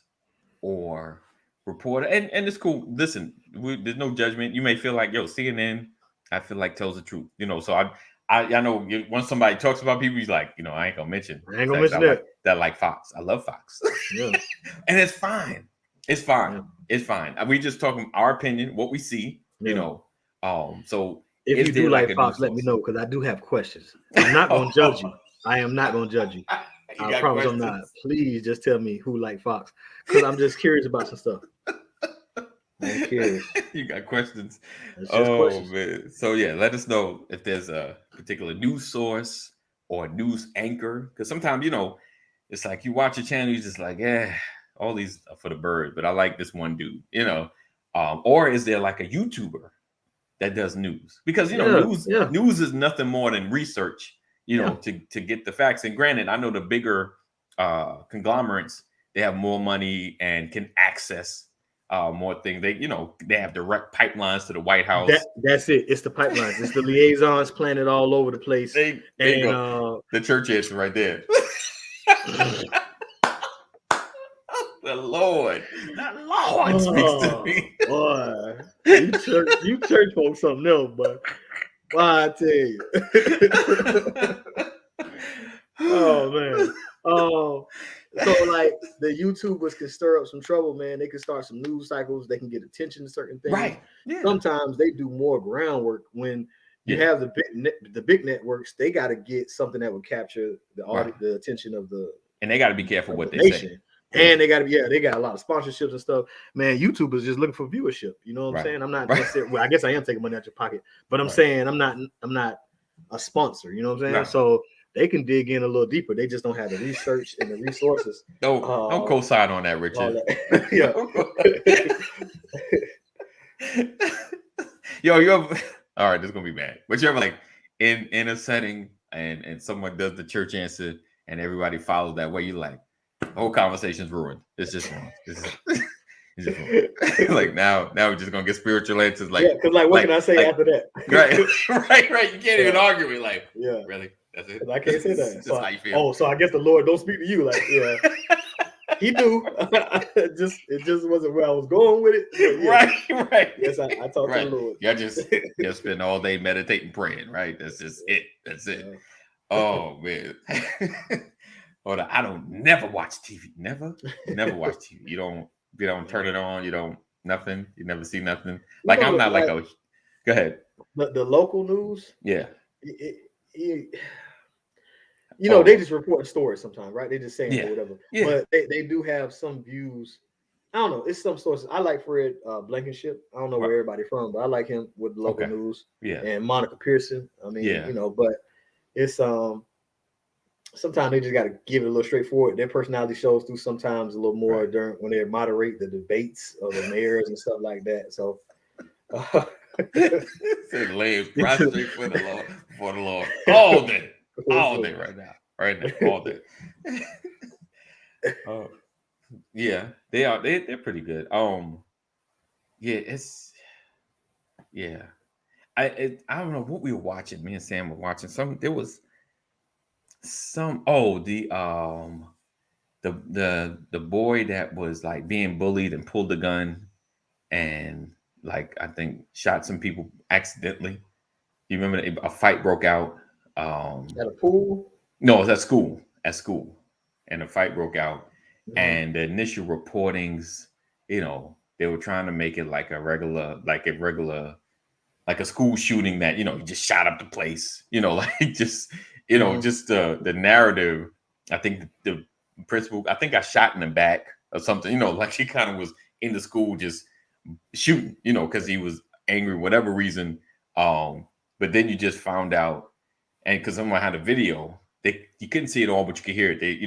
or reporter? And it's cool. Listen, there's no judgment. You may feel like, yo, CNN, I feel like tells the truth. So I know once somebody talks about people, he's like, I ain't gonna mention. That like Fox. I love Fox. Yeah. And it's fine. It's fine. Yeah. It's fine. We just talking our opinion, what we see. Yeah. So if you do like Fox, let me know because I do have questions. I'm not gonna judge you. I am not gonna judge you. I promise I'm not. Please just tell me who like Fox because I'm just curious about some stuff. I'm curious. You got questions? Questions. Man. So yeah, let us know if there's a particular news source or news anchor. Because sometimes, it's like you watch a channel, you're just like, all these are for the bird, but I like this one dude, or is there like a YouTuber that does news? Because news is nothing more than research, to get the facts. And granted, I know the bigger conglomerates, they have more money and can access more things. They, they have direct pipelines to the White House. That's it. It's the pipelines. It's the liaisons planted all over the place. There you go. The church answer right there. The Lord speaks to me. Boy, you church folks something else, but I tell you. Oh man. So like the YouTubers can stir up some trouble, man. They can start some news cycles. They can get attention to certain things. Right. Yeah. Sometimes they do more groundwork when you have the big networks. They got to get something that would capture the attention of the. And they got to be careful what they say. And they got to they got a lot of sponsorships and stuff. Man, YouTube is just looking for viewership. You know what I'm saying? I'm not necessarily, well, I guess I am taking money out your pocket, but I'm saying I'm not a sponsor. You know what I'm saying? Right. So they can dig in a little deeper. They just don't have the research and the resources. Don't co-sign on that, Richard. Yeah. Yo, all right, this is gonna be bad. But you're like in a setting and someone does the church answer and everybody follows that way, you're like, the whole conversation's ruined. It's just wrong. It's just wrong. Like now we're just gonna get spiritual answers. Like, yeah, because what can I say after that? Right. You can't even argue it. Like, really? That's it. I can't say that. That's how you feel. So I guess the Lord don't speak to you. Like, yeah, He do. it just wasn't where I was going with it. Right. Yes, I talked to the Lord. Y'all just spend all day meditating, praying. Right. That's just it. That's it. Yeah. Oh man. Hold on. I don't never watch TV. Never watch TV. You don't turn it on. You don't nothing. You never see nothing. Like I'm not like a. Go ahead. The local news. Yeah. They just report stories sometimes, right? They just saying whatever. Yeah. But they do have some views. I don't know. It's some sources. I like Fred Blankenship. I don't know where everybody from, but I like him with local news. Yeah. And Monica Pearson. I mean, but it's sometimes they just got to give it a little straightforward. Their personality shows through sometimes a little more during when they moderate the debates of the mayors and stuff like that. So laying prostrate for the Lord all day right now, all day. Yeah, they are. They're pretty good. I don't know what we were watching. Me and Sam were watching some. There was some. The boy that was like being bullied and pulled the gun and like I think shot some people accidentally. You remember a fight broke out? At a pool? No, it was at school. And a fight broke out. Mm-hmm. And the initial reportings, they were trying to make it like a school shooting that, he just shot up the place, just the narrative. I think the principal, I think I shot in the back or something, like he kind of was in the school just shooting, because he was angry, whatever reason. But then you just found out, and because someone had a video, you couldn't see it all, but you could hear it. They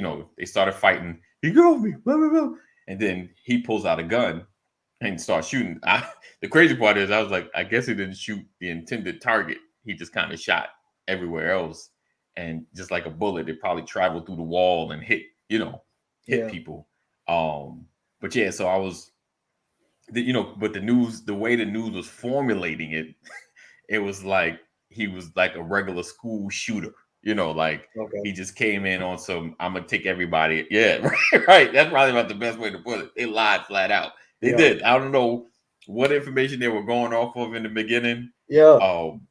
started fighting. He got me, blah, blah, blah. And then he pulls out a gun and starts shooting. The crazy part is, I was like, I guess he didn't shoot the intended target. He just kind of shot everywhere else, and just like a bullet, it probably traveled through the wall and hit people. But yeah, so I was, but the way the news was formulating it, it was like he was like a regular school shooter. He just came in on some, I'm gonna take everybody. Yeah, right. That's probably about the best way to put it. They lied flat out. They did. I don't know what information they were going off of in the beginning. Yeah.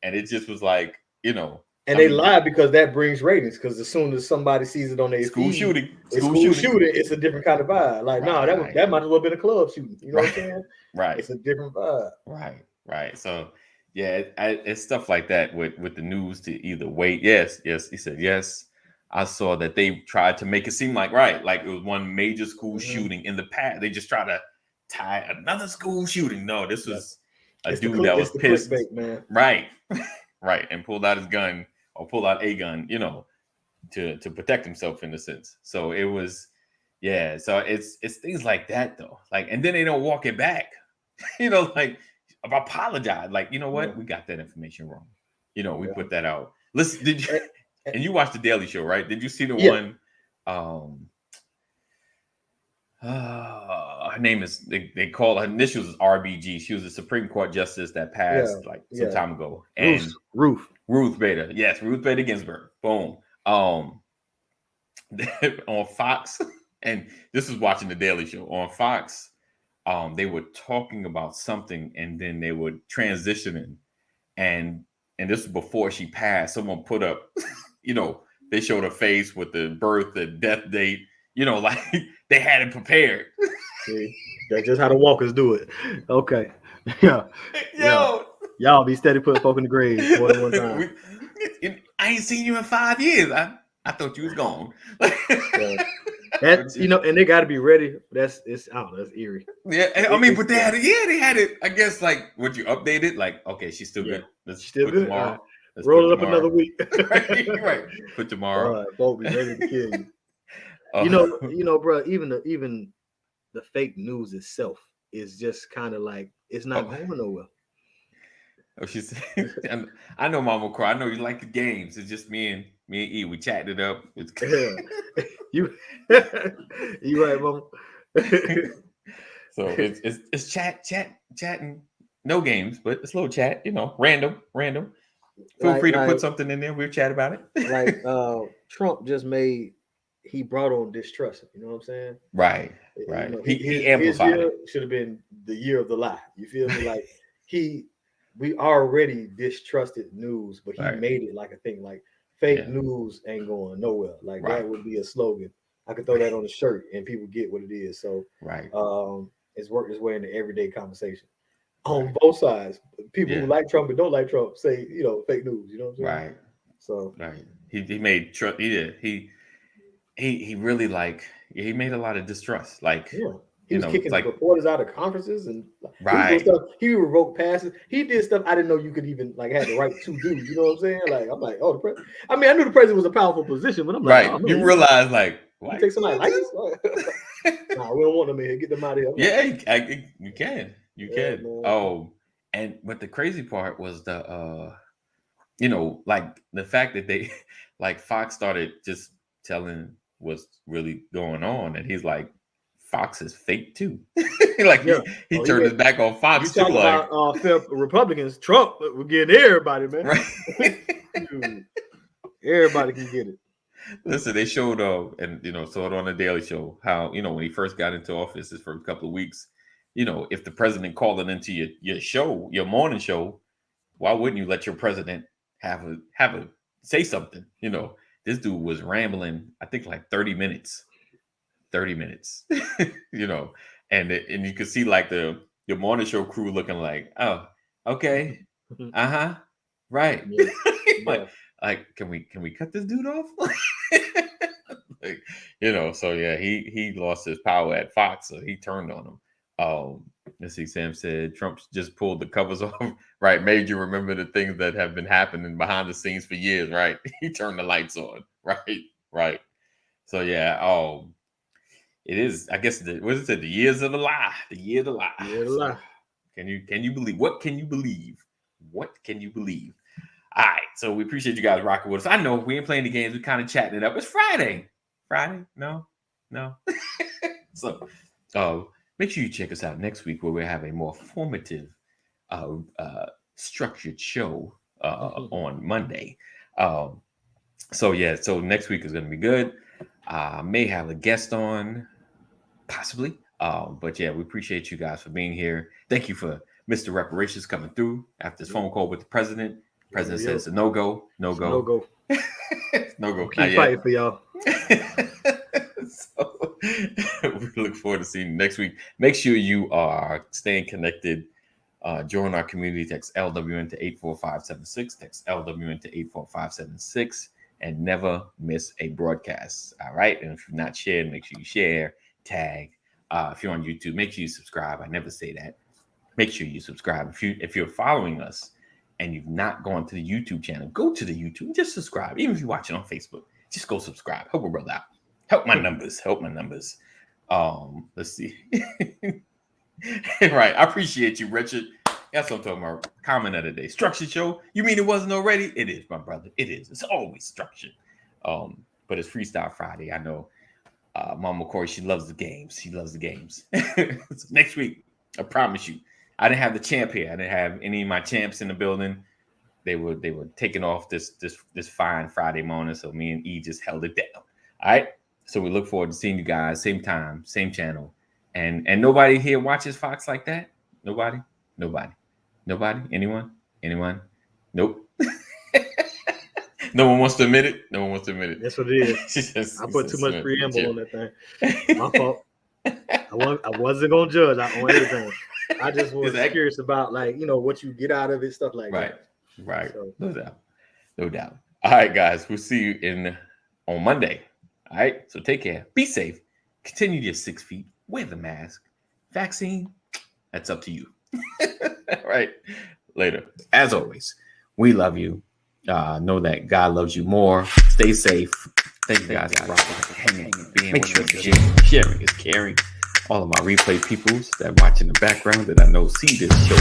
And it just was like, And they lied because that brings ratings. Because as soon as somebody sees it on their school shooting, it's a different kind of vibe. Like, that might as well be a club shooting. You know what I'm saying? Right. It's a different vibe. Right. So. Yeah, it's stuff like that with the news to either wait. Yes. He said, yes. I saw that they tried to make it seem like it was one major school shooting in the past. They just tried to tie another school shooting. No, this was a dude that was pissed. Clickbait, man. Right. And pulled out his gun or pulled out a gun, to protect himself in a sense. So it was, so it's things like that though. Like, and then they don't walk it back, I apologize. Like, you know what? We got that information wrong. We put that out. Listen, did you? And you watched the Daily Show, right? Did you see the one? Her name is they call her initials is RBG. She was a Supreme Court justice that Yeah, passed like some yeah. time ago. And Ruth. Ruth Bader, yes, Ruth Bader Ginsburg. Boom. On Fox, and this is watching the Daily Show on Fox. They were talking about something, and then they were transitioning, and this was before she passed. Someone put up, they showed her face with the birth and death date. Like they had it prepared. See, that's just how the walkers do it. Okay. Yeah. Yo, Y'all be steady putting folk in the grave more than one time. I ain't seen you in 5 years. I thought you was gone. Yeah. That and they got to be ready. That's eerie. Yeah, I mean, but they had it. I guess like would you update it? Like, okay, she's still good. Let's still good. Tomorrow. Let's roll it up another week. right. Put tomorrow. Folk be ready to kill you. Bro. Even the fake news itself is just kind of like it's not going nowhere. Oh, she said, I know Mama Cry. I know you like the games. It's just me and E. We chatted it up. It's you right, Mama. So it's chatting. No games, but it's a little chat. Random. Feel free to put something in there. We'll chat about it. Like Trump just he brought on distrust. You know what I'm saying? Right. He amplified it. Should have been the year of the lie. You feel me? Like we already distrusted news, but he made it like a thing. Like fake news ain't going nowhere. Like that would be a slogan. I could throw that on a shirt and people get what it is. So it's worked its way into everyday conversation on both sides. People who like Trump and don't like Trump say, fake news. You know what I'm saying? Right. So he made Trump. He did. He really he made a lot of distrust. He was kicking reporters out of conferences and he revoked passes. He did stuff I didn't know you could even had the right to do. You know what I'm saying? I'm like, oh, I knew the president was a powerful position, but I'm like, oh, you realize you take somebody like this? Nah, we don't want them in here. Get them out of here. Yeah, you can. You can. Man. Oh, but the crazy part was the the fact that they Fox started just telling what's really going on, and he's like, Fox is fake too. He turned his back on Fox too. About Republicans, Trump, we're getting everybody, man. Right. Everybody can get it. Listen, they showed and saw it on the Daily Show how when he first got into office his first couple of weeks, if the president called it into your show, your morning show, why wouldn't you let your president have a say something? This dude was rambling, I think 30 minutes. 30 minutes, and you could see your morning show crew looking like, oh, okay, right, can we cut this dude off? So yeah, he lost his power at Fox, so he turned on him. Let's see, Sam said Trump just pulled the covers off, right? Made you remember the things that have been happening behind the scenes for years, right? He turned the lights on, right. So yeah, it is, I guess, the years of the lie. The year of the lie. Year of the lie. Can you believe? What can you believe? What can you believe? All right. So we appreciate you guys rocking with us. I know we ain't playing the games. We're kind of chatting it up. It's Friday. No. So make sure you check us out next week where we'll have a more formative, structured show on Monday. So next week is going to be good. May have a guest on, possibly. But yeah, we appreciate you guys for being here. Thank you for Mr. Reparations coming through after his phone call with the president. President says no go. No go. Keep fighting for y'all. So we look forward to seeing you next week. Make sure you are staying connected. Join our community. Text LWN to 84576. Text LWN to 84576. And never miss a broadcast. All right. And if you're not shared, make sure you share, tag. If you're on YouTube, make sure you subscribe. I never say that. Make sure you subscribe. If you're following us and you've not gone to the YouTube channel, go to the YouTube. Just subscribe. Even if you're watching on Facebook, just go subscribe. Help a brother out. Help my numbers. Let's see. Right. I appreciate you, Richard. That's what I'm talking about. Comment of the day. Structured show. You mean it wasn't already? It is, my brother. It is. It's always structured. But it's Freestyle Friday. I know Mama Corey, she loves the games. She loves the games. So next week, I promise you, I didn't have the champ here. I didn't have any of my champs in the building. They were taking off this fine Friday morning, so me and E just held it down. All right. So we look forward to seeing you guys, same time, same channel, and nobody here watches Fox like that. Nobody. Anyone? Nope. No one wants to admit it. That's what it is. I put too much preamble on that thing. My fault. I wasn't gonna judge on everything. I just was curious about, like, what you get out of it, stuff like that. Right. So, no doubt. All right, guys. We'll see you on Monday. All right. So take care. Be safe. Continue your 6 feet. Wear the mask. Vaccine. That's up to you. All right. Later. As always, we love you. Know that God loves you more. Stay safe. Thank you guys for rocking, hanging, being. Make sure to sharing is caring. All of my replay peoples that watch in the background that I know see this show